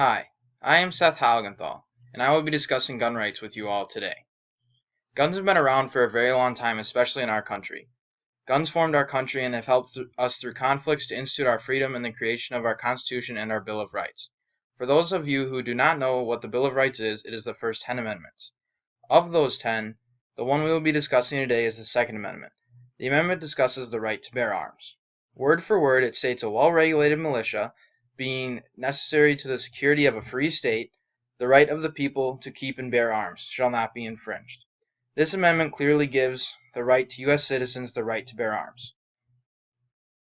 Hi, I am Seth Halgenthal, and I will be discussing gun rights with you all today. Guns have been around for a very long time, especially in our country. Guns formed our country and have helped us through conflicts to institute our freedom and the creation of our Constitution and our Bill of Rights. For those of you who do not know what the Bill of Rights is, it is the first 10 amendments. Of those 10, the one we will be discussing today is the Second Amendment. The amendment discusses the right to bear arms. Word for word, it states a well-regulated militia being necessary to the security of a free state, the right of the people to keep and bear arms shall not be infringed. This amendment clearly gives the right to U.S. citizens the right to bear arms.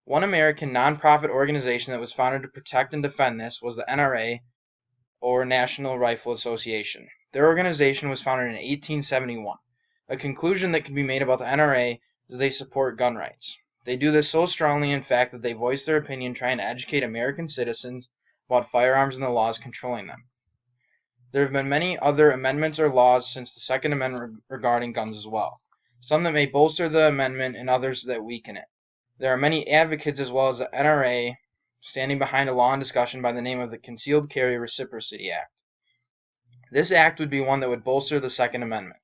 One American nonprofit organization that was founded to protect and defend this was the NRA, or National Rifle Association. Their organization was founded in 1871. A conclusion that can be made about the NRA is they support gun rights. They do this so strongly, in fact, that they voice their opinion trying to educate American citizens about firearms and the laws controlling them. There have been many other amendments or laws since the Second Amendment regarding guns as well, some that may bolster the amendment and others that weaken it. There are many advocates as well as the NRA standing behind a law in discussion by the name of the Concealed Carry Reciprocity Act. This act would be one that would bolster the Second Amendment.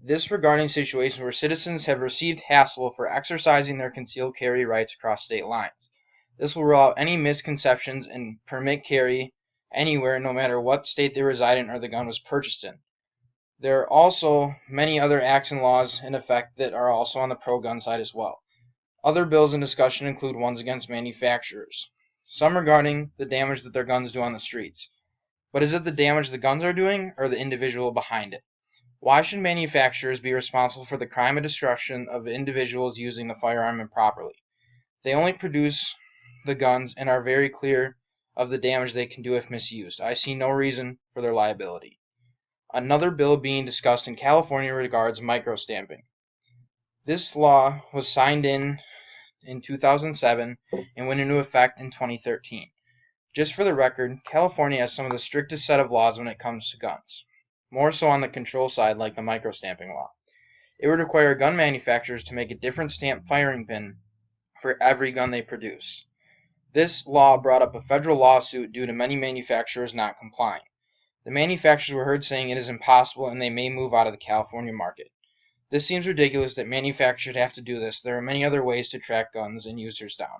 This regarding situations where citizens have received hassle for exercising their concealed carry rights across state lines. This will rule out any misconceptions and permit carry anywhere, no matter what state they reside in or the gun was purchased in. There are also many other acts and laws in effect that are also on the pro-gun side as well. Other bills in discussion include ones against manufacturers, some regarding the damage that their guns do on the streets. But is it the damage the guns are doing or the individual behind it? Why should manufacturers be responsible for the crime of destruction of individuals using the firearm improperly? They only produce the guns and are very clear of the damage they can do if misused. I see no reason for their liability. Another bill being discussed in California regards microstamping. This law was signed in 2007 and went into effect in 2013. Just for the record, California has some of the strictest set of laws when it comes to guns. More so on the control side, like the microstamping law. It would require gun manufacturers to make a different stamp firing pin for every gun they produce. This law brought up a federal lawsuit due to many manufacturers not complying. The manufacturers were heard saying it is impossible and they may move out of the California market. This seems ridiculous that manufacturers have to do this. There are many other ways to track guns and users down.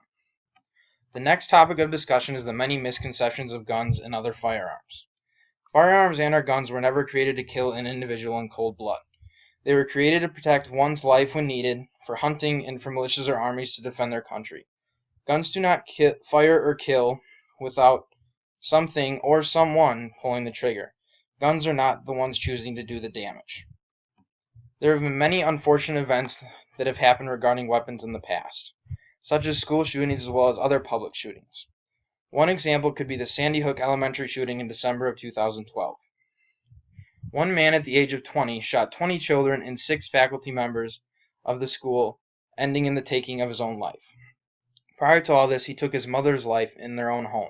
The next topic of discussion is the many misconceptions of guns and other firearms. Firearms and our guns were never created to kill an individual in cold blood. They were created to protect one's life when needed, for hunting, and for militias or armies to defend their country. Guns do not fire or kill without something or someone pulling the trigger. Guns are not the ones choosing to do the damage. There have been many unfortunate events that have happened regarding weapons in the past, such as school shootings as well as other public shootings. One example could be the Sandy Hook Elementary shooting in December of 2012. One man at the age of 20 shot 20 children and 6 faculty members of the school, ending in the taking of his own life. Prior to all this, he took his mother's life in their own home.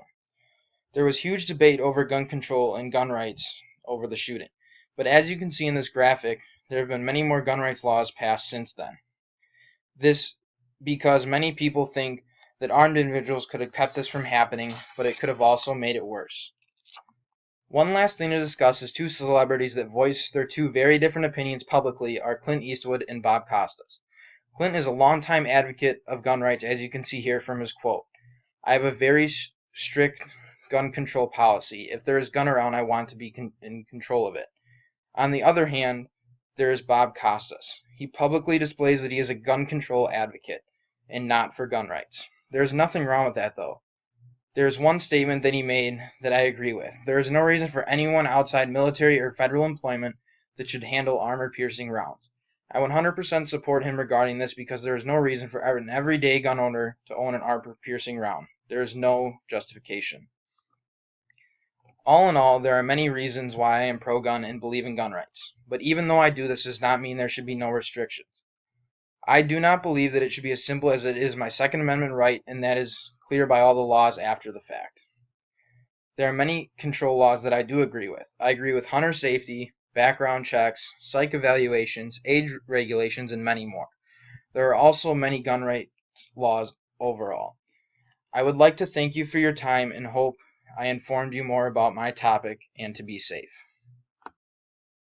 There was huge debate over gun control and gun rights over the shooting, but as you can see in this graphic, there have been many more gun rights laws passed since then. This because many people think that armed individuals could have kept this from happening, but it could have also made it worse. One last thing to discuss is two celebrities that voice their two very different opinions publicly are Clint Eastwood and Bob Costas. Clint is a longtime advocate of gun rights, as you can see here from his quote. I have a very strict gun control policy. If there is gun around, I want to be in control of it. On the other hand, there is Bob Costas. He publicly displays that he is a gun control advocate and not for gun rights. There is nothing wrong with that, though. There is one statement that he made that I agree with. There is no reason for anyone outside military or federal employment that should handle armor-piercing rounds. I 100% support him regarding this because there is no reason for an everyday gun owner to own an armor-piercing round. There is no justification. All in all, there are many reasons why I am pro-gun and believe in gun rights. But even though I do this does not mean there should be no restrictions. I do not believe that it should be as simple as it is my Second Amendment right, and that is clear by all the laws after the fact. There are many control laws that I do agree with. I agree with hunter safety, background checks, psych evaluations, age regulations, and many more. There are also many gun rights laws overall. I would like to thank you for your time and hope I informed you more about my topic and to be safe.